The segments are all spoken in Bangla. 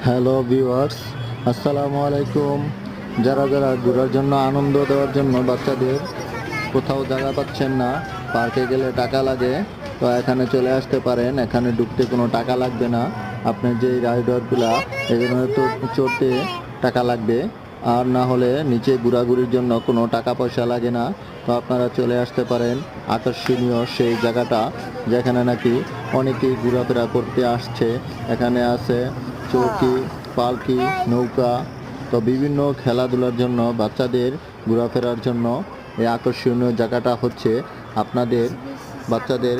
হ্যালো ভিউয়ার্স, আসসালামু আলাইকুম। যারা যারা ঘোরার জন্য আনন্দ দেওয়ার জন্য বাচ্চাদের কোথাও জায়গা পাচ্ছেন না, পার্কে গেলে টাকা লাগে, তো এখানে চলে আসতে পারেন। এখানে ঢুকতে কোনো টাকা লাগবে না। আপনার যে রাইডারগুলা এগুলো তো চড়তে টাকা লাগবে, আর না হলে নিচে ঘোরাঘুরির জন্য কোনো টাকা পয়সা লাগে না। তো আপনারা চলে আসতে পারেন আকর্ষণীয় সেই জায়গাটা, যেখানে নাকি অনেকেই ঘোরাফেরা করতে আসছে। এখানে আছে চৌকি, পালকি, নৌকা। তো বিভিন্ন খেলাধুলার জন্য বাচ্চাদের ঘোরাফেরার জন্য এই আকর্ষণীয় জায়গাটা হচ্ছে আপনাদের বাচ্চাদের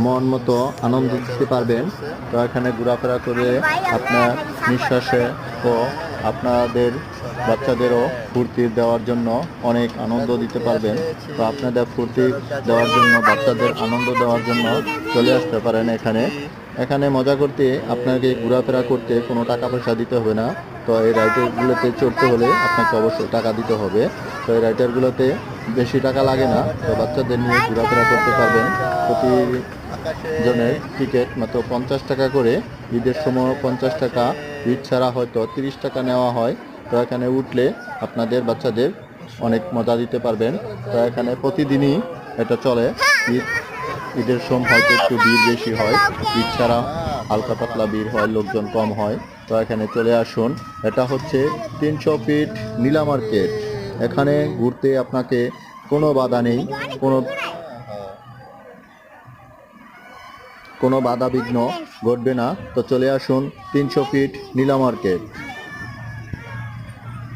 মন মতো আনন্দ দিতে পারবেন। তো এখানে ঘোরাফেরা করে আপনার নিঃশ্বাসে ও আপনাদের বাচ্চাদেরও ফুর্তি দেওয়ার জন্য অনেক আনন্দ দিতে পারবেন। তো আপনাদের ফুর্তি দেওয়ার জন্য, বাচ্চাদের আনন্দ দেওয়ার জন্য চলে আসতে পারেন এখানে। এখানে মজা করতে, আপনাকে ঘোরাফেরা করতে কোনো টাকা পয়সা দিতে হবে না। তো এই রাইডারগুলোতে চড়তে হলে আপনাকে অবশ্যই টাকা দিতে হবে। তো এই রাইডারগুলোতে বেশি টাকা লাগে না। তো বাচ্চাদের নিয়ে ঘোরাফেরা করতে পারবেন। প্রতিজনের টিকিট মাত্র 50 টাকা করে। ঈদের সময় 50 টাকা, ঈদ ছাড়া হয়তো 30 টাকা নেওয়া হয়। তো এখানে উঠলে আপনাদের বাচ্চাদের অনেক মজা দিতে পারবেন। তো এখানে প্রতিদিনই এটা চলে। ঈদের সময় হয়তো একটু ভিড় বেশি হয়, ঈদ ছাড়া হালকা পাতলা ভিড় হয়, লোকজন কম হয়। তো এখানে চলে আসুন। এটা হচ্ছে 300 ফিট নীলা মার্কেট। এখানে ঘুরতে আপনাকে কোনো বাধা নেই, কোনো কোনো বাধা বিঘ্ন ঘটবে না। তো চলে আসুন 300 ফিট নীলা মার্কেট।